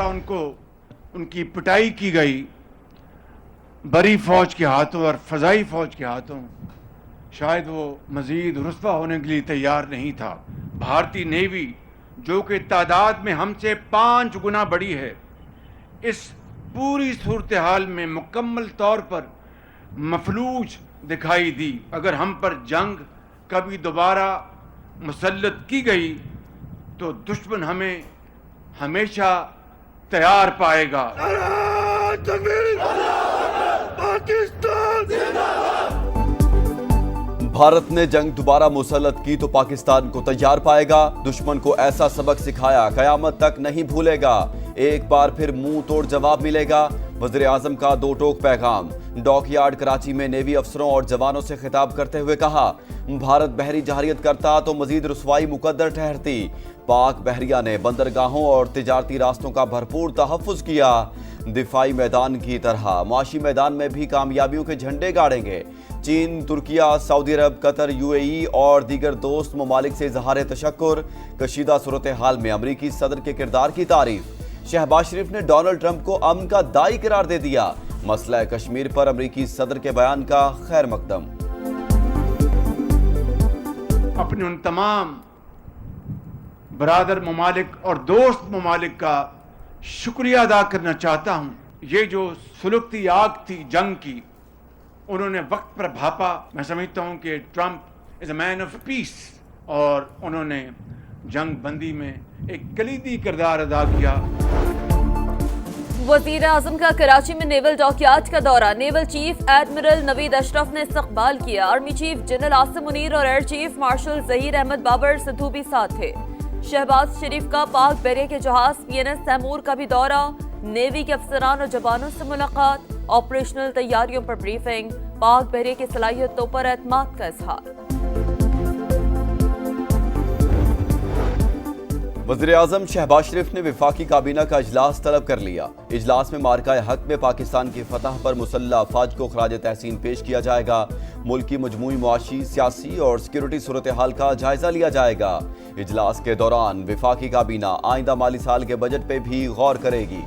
तरह उनकी पिटाई की गई बरी फौज के हाथों और फ़ज़ाई फौज के हाथों, शायद वो मज़ीद रुस्वा होने के लिए तैयार नहीं था। भारतीय नेवी जो कि तादाद में हमसे 5 गुना बड़ी है, इस पूरी सूरत हाल में मुकम्मल तौर पर मफलूज दिखाई दी। अगर हम पर जंग कभी दोबारा मुसल्लत की गई तो दुश्मन हमें हमेशा तैयार पाएगा। भारत ने जंग दोबारा मुसल्लत की तो पाकिस्तान को तैयार पाएगा। दुश्मन को ऐसा सबक सिखाया कयामत तक नहीं भूलेगा। एक बार फिर मुंह तोड़ जवाब मिलेगा। वज़ीर आज़म का दो टोक पैगाम। डॉकयार्ड कराची में नेवी अफसरों और जवानों से खिताब करते हुए कहा, भारत बहरी जहारियत करता तो मजीद रुसवाई मुकद्दर ठहरती। पाक बहरिया ने बंदरगाहों और तिजारती रास्तों का भरपूर तहफ़्फ़ुज़ किया। दिफाई मैदान की तरह मुआशी मैदान में भी कामयाबियों के झंडे गाड़ेंगे। चीन, तुर्किया, सऊदी अरब, कतर, यूएई और दीगर दोस्त ममालिक से इज़हार तशक्कुर। कशीदा सूरत हाल में अमरीकी सदर के किरदार की तारीफ। शहबाज शरीफ ने डोनाल्ड ट्रंप को अमन का दाई करार दे दिया। मसला कश्मीर पर अमरीकी सदर के बयान का खैर मकदम। अपने उन तमाम बरादर ममालिक और दोस्त ममालिक का शुक्रिया अदा करना चाहता हूँ। ये जो सुलगती आग थी जंग की, उन्होंने वक्त पर भापा। मैं समझता हूँ कि Trump is a man of peace और उन्होंने जंग बंदी में एक कलीदी किरदार अदा किया। वज़ीर आज़म का कराची में नेवल डॉकयार्ड का दौरा। Naval chief admiral Naveed Ashraf ने इस्तकबाल किया। Army chief general Asim Munir और air chief marshal Zaheer Ahmad Babar Sidhu भी साथ थे। शहबाज शरीफ का पाक बहरिया के जहाज PNS तैमूर का भी दौरा। नेवी के अफसरान और जवानों से मुलाकात। ऑपरेशनल तैयारियों पर ब्रीफिंग। पाक बहरिया की सलाहियतों पर एतमाद का इजहार। वज़ीर आज़म शहबाज शरीफ ने वफाकी काबीना का इजलास तलब कर लिया। इजलास में मार्का हक में पाकिस्तान की फतह पर मुसल्लह अफवाज को खराज तहसीन पेश किया जाएगा। मुल्क की मजमूई मुआशी, सियासी और सिक्योरिटी सूरत हाल का जायजा लिया जाएगा। इजलास के दौरान वफाकी काबीना आइंदा माली साल के बजट पे भी गौर करेगी।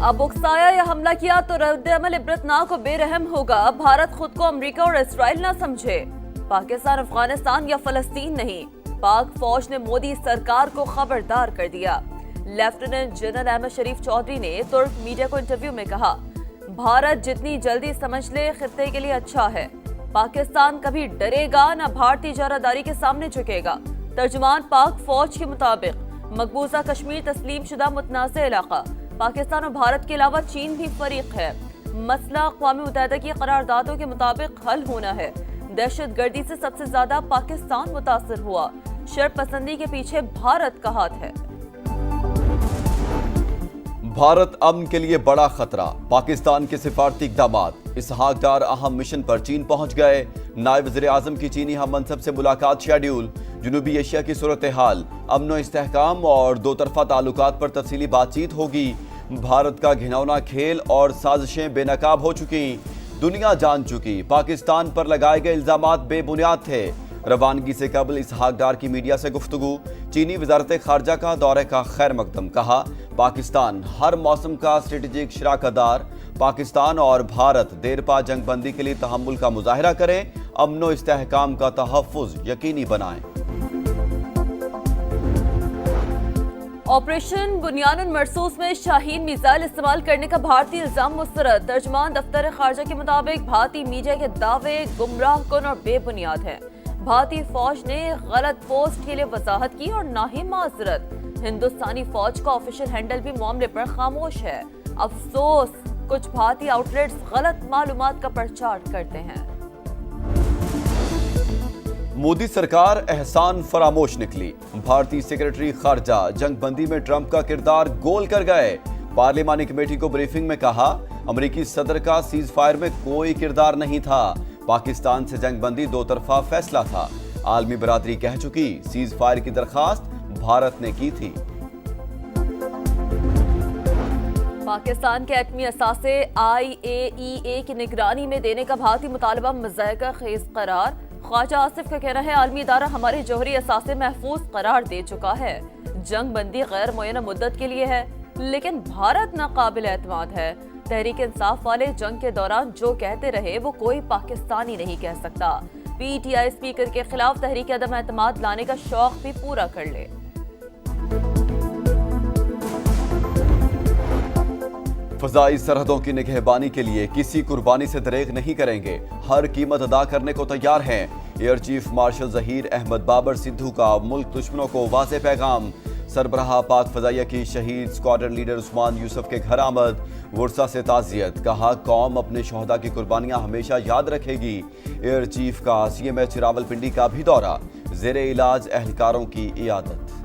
अब उकसाया या हमला किया तो रद्द-ए-अमल इबरतनाक और बेरहम होगा। भारत खुद को अमेरिका और इसराइल न समझे। पाकिस्तान अफगानिस्तान या फलस्तीन नहीं। पाक फौज ने मोदी सरकार को खबरदार कर दिया। लेफ्टिनेंट जनरल अहमद शरीफ चौधरी ने तुर्क मीडिया को इंटरव्यू में कहा, भारत जितनी जल्दी समझ ले खित्ते के लिए अच्छा है। पाकिस्तान कभी डरेगा न भारतीय इजारादारी के सामने झुकेगा। तर्जुमान पाक फौज के मुताबिक मकबूजा कश्मीर तस्लीम शुदा मुतनाज़ इलाका। पाकिस्तान और भारत के अलावा चीन भी फरीक है। मसला अक़वाम मुत्तहिदा की करारदादों के मुताबिक हल होना है। दहशत गर्दी से सबसे ज्यादा पाकिस्तान मुतासर हुआ। शर्त पसंदी के पीछे भारत का हाथ है। भारत अमन के लिए बड़ा खतरा। पाकिस्तान के सिफारती इक़दामात। इसहाक डार अहम मिशन पर चीन पहुंच गए। नायब वज़ीर आज़म की चीनी हम मनसब से मुलाकात शेड्यूल। जनूबी एशिया की सूरत हाल, अमन व इस्तेहकाम और दो तरफा ताल्लुकात पर तफसीली बातचीत होगी। भारत का घिनौना खेल और साजिशें बेनकाब हो चुकी। दुनिया जान चुकी पाकिस्तान पर लगाए गए इल्जामात बेबुनियाद थे। रवानगी से कबल इसहाक डार की मीडिया से गुफ्तगू। चीनी वजारत खारजा का दौरे का खैर मकदम। कहा, पाकिस्तान हर मौसम का स्ट्रेटेजिक शराकतदार। पाकिस्तान और भारत देरपा जंगबंदी के लिए तहम्मुल का मुजाहिरा करें। अमन व इस्तेहकाम का तहफ़्फ़ुज़ यकीनी बनाएं। ऑपरेशन बुनियानुन मरसूस में शाहीन मिसाइल इस्तेमाल करने का भारतीय इल्जाम मुस्तरद। तर्जुमान दफ्तर खारजा के मुताबिक भारतीय मीडिया के दावे गुमराह कुन और बेबुनियाद हैं। भारतीय फौज ने गलत पोस्ट के लिए वजाहत की और ना ही माजरत। हिंदुस्तानी फौज का ऑफिशियल हैंडल भी मामले पर खामोश है। अफसोस, कुछ भारतीय आउटलेट्स गलत मालूमात का प्रचार करते हैं। मोदी सरकार एहसान फरामोश निकली। भारतीय सेक्रेटरी खारजा जंगबंदी में ट्रंप का किरदार गोल कर गए। पार्लिमानी कमेटी को ब्रीफिंग में कहा, अमेरिकी सदर का सीज फायर में कोई किरदार नहीं था। पाकिस्तान से जंगबंदी दो तरफा फैसला था। आलमी बरादरी कह चुकी, सीज फायर की दरखास्त भारत ने की थी। पाकिस्तान के एटमी असासे IAEA की निगरानी में देने का भारतीय मुतालबा मज़ायका खेज करार। ख्वाजा आसिफ का कहना है आलमी इदारा हमारे जौहरी असासे महफूज करार दे चुका है। जंग बंदी गैर मुय्यना मुद्दत के लिए है, लेकिन भारत नाकाबिल एतमाद है। तहरीक इंसाफ वाले जंग के दौरान जो कहते रहे वो कोई पाकिस्तानी नहीं कह सकता। PTI स्पीकर के खिलाफ तहरीक अदम एतमाद लाने का शौक भी पूरा कर ले। फजाई सरहदों की निगहबानी के लिए किसी कुर्बानी से दरेग नहीं करेंगे, हर कीमत अदा करने को तैयार हैं। Air chief marshal Zaheer Ahmed Babar Sidhu का मुल्क दुश्मनों को वाज़ेह पैगाम। सरबराह पाक फजाइया की शहीद स्क्वाड्रन लीडर उस्मान यूसुफ के घर आमद, वर्सा से ताज़ियत, कहा कौम अपने शोहदा की कुर्बानियां हमेशा याद रखेगी। एयर चीफ का CMH रावलपिंडी का भी दौरा, ज़ेरे इलाज एहलकारों की इयादत।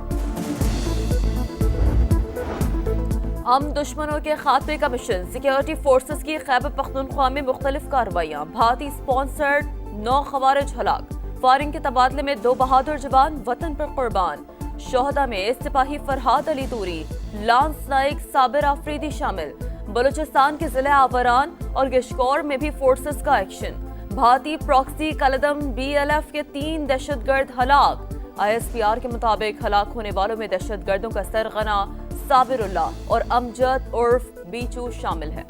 हम दुश्मनों के खात्मे का मिशन, सिक्योरिटी फोर्सेस की खैबर पख्तूनख्वा में मुख्तलिफ कार्रवाइयाँ, भारतीय स्पॉन्सर्ड 9 खवारिज हलाक, फायरिंग के तबादले में 2 बहादुर जवान वतन पर कुर्बान। शोहदा में सिपाही फरहाद अली तूरी, लांस नाइक साबिर आफरीदी शामिल। बलूचिस्तान के जिले आवरान और गिशकौर में भी फोर्सेस का एक्शन। भारतीय प्रॉक्सी कलदम BLF के 3 दहशतगर्द हलाक। ISPR के मुताबिक हलाक होने वालों में दहशतगर्दों का सरगना साबिरुल्लाह और अमजद उर्फ बीचू शामिल है।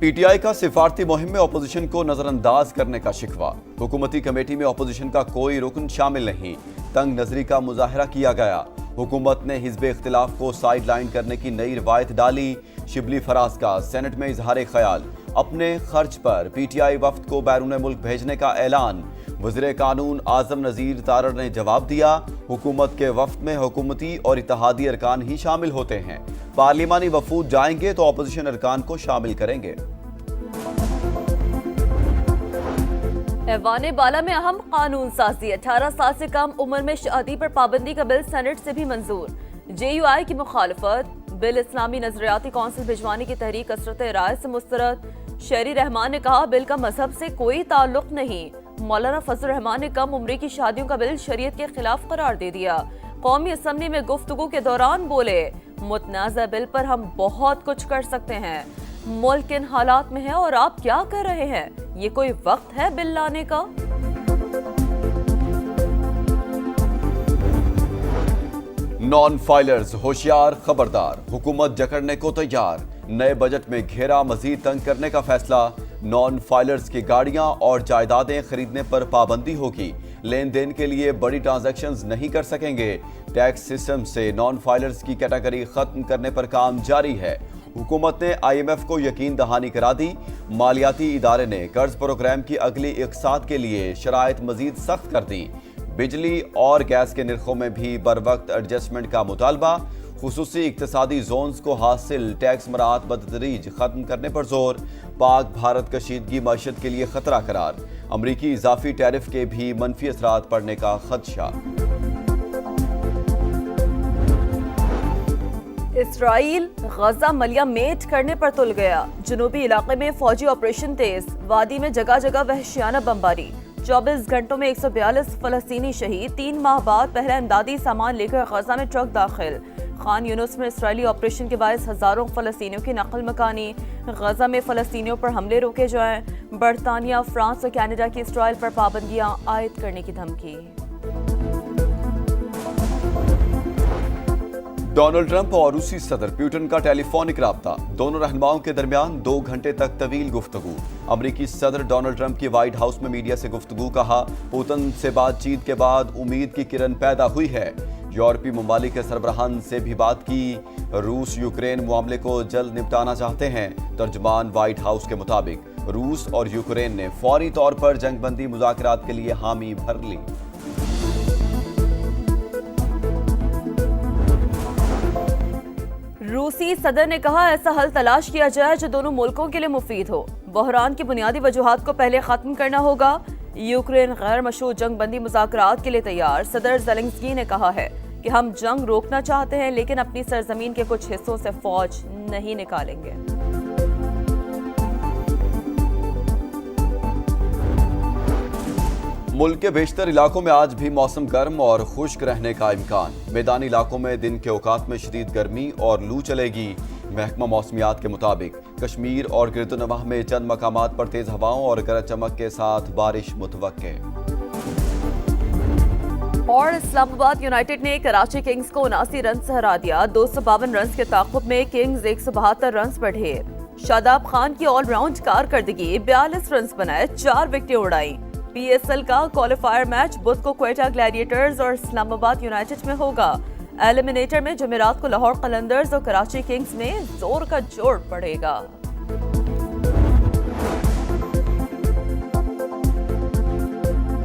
PTI का सिफारती मुहिम में अपोजिशन को नजरअंदाज करने का शिकवा, हुकूमती कमेटी में अपोजिशन का कोई रुकन शामिल नहीं, तंग नजरी का मुजाहरा किया गया। हुकूमत ने हिज़्ब इख्तिलाफ को साइड लाइन करने की नई रिवायत डाली। शिबली फराज का सेनेट में इजहार ख्याल, अपने खर्च पर PTI वफ्द को बैरून मुल्क भेजने का ऐलान। वज़ीर कानून आज़म नज़ीर तारड़ ने जवाब दिया, हुकूमत के वफ्द में हुकूमती और इत्तेहादी अरकान ही शामिल होते हैं, पार्लिमानी वफूद जाएंगे तो अपोजिशन अरकान को शामिल करेंगे। ऐवान बाला में अहम कानून साजी, 18 साल से कम उम्र में शादी पर पाबंदी का बिल सेनेट से भी मंजूर। JUI की मुखालफत, बिल इस्लामी नजरियाती कौंसिल भिजवाने की तहरीक कसरत राय से मुस्तरद। शहरी रहमान ने कहा बिल का मजहब से कोई ताल्लुक नहीं। मौलाना फजल रहमान ने कम उम्री की शादियों का बिल शरीयत के खिलाफ करार दे दिया। कौमी असम्बली में गुफ्तगू के दौरान बोले, मुतनाज़ा बिल पर हम बहुत कुछ कर सकते हैं, मुल्क किन हालात में है और आप क्या कर रहे हैं, ये कोई वक्त है बिल लाने का। नॉन फाइलर्स होशियार खबरदार, हुकूमत जकड़ने को तैयार। नए बजट में घेरा मजीद तंग करने का फैसला। नॉन फाइलर्स की गाड़ियां और जायदादें खरीदने पर पाबंदी होगी, लेन देन के लिए बड़ी ट्रांजैक्शंस नहीं कर सकेंगे। टैक्स सिस्टम से नॉन फाइलर्स की कैटेगरी खत्म करने पर काम जारी है। हुकूमत ने IMF को यकीन दहानी करा दी। मालियाती इदारे ने कर्ज प्रोग्राम की अगली इक़सात के लिए शराइत मजीद सख्त कर दी। बिजली और गैस के निर्खों में भी बर वक्त एडजस्टमेंट का मुतालबा। खुसूसी इक्तिसादी जोन्स को हासिल टैक्स मराहत बतदरीज खत्म करने पर जोर। पाक भारत कशीदगी मईशत के लिए खतरा करार। अमरीकी इजाफी टैरिफ के भी मनफी असरात पड़ने का खदशा। इसराइल गजा मलिया मेट करने पर तुल गया। जनूबी इलाके में फौजी ऑपरेशन तेज, वादी में जगह जगह वहशियाना बमबारी। 24 घंटों में 142 फलस्तीनी शहीद। 3 माह बाद पहला इमदादी सामान लेकर गजा में ट्रक दाखिल। खान यूनुस में इसराइली ऑपरेशन के बायस हजारों फलस्तीनियों की नकल मकानी। गजा में फलस्तीनियों पर हमले रोके जाएं। बरतानिया, फ्रांस और कनाडा की इसराइल पर पाबंदियां आयद करने की धमकी। डोनाल्ड ट्रंप और रूसी सदर पुतिन का टेलीफोनिक राब्ता, दोनों रहनुमाओं के दरमियान 2 घंटे तक तवील गुफ्तगू। अमरीकी सदर डोनाल्ड ट्रंप की व्हाइट हाउस में मीडिया से गुफ्तगू, कहा पुतिन से बातचीत के बाद उम्मीद की किरण पैदा हुई है। यूरोपीय ममालिक के सरबराहान से भी बात की। रूस यूक्रेन मामले को जल्द निपटाना चाहते हैं। तर्जुमान व्हाइट हाउस के मुताबिक रूस और यूक्रेन ने फौरी तौर पर जंगबंदी मुज़ाकरात के लिए हामी भर ली। रूसी सदर ने कहा ऐसा हल तलाश किया जाए जो दोनों मुल्कों के लिए मुफीद हो। बहरान की बुनियादी वजूहात को पहले खत्म करना होगा। यूक्रेन गैर मशरूत जंग बंदी मुज़ाकरात के लिए तैयार। सदर ज़ेलेंस्की ने कहा है कि हम जंग रोकना चाहते हैं, लेकिन अपनी सरजमीन के कुछ हिस्सों से फौज नहीं निकालेंगे। मुल्क के बेशतर इलाकों में आज भी मौसम गर्म और खुश्क रहने का इम्कान। मैदानी इलाकों में दिन के औकात में शदीद गर्मी और लू चलेगी। محکمہ موسمیات کے مطابق کشمیر اور گرد و نواح میں چند مقامات پر تیز ہواؤں اور گرج چمک کے ساتھ بارش متوقع۔ اور اسلام آباد یونائیٹڈ نے کراچی کنگز کو 79 رن سے ہرا دیا۔ 252 رنز کے تعاقب میں کنگز 172 رنز پر ڈھیر۔ شاداب خان کی آل راؤنڈ کارکردگی 42 رنز بنائے، 4 وکٹیں اڑائیں۔ پی ایس ایل کا کوالیفائر میچ بدھ کو کوئٹہ گلیڈیٹرز اور اسلام آباد یونائیٹڈ میں ہوگا۔ ایلیمنیٹر میں جمعرات کو لاہور قلندرز اور کراچی کنگز میں زور کا جوڑ پڑے گا۔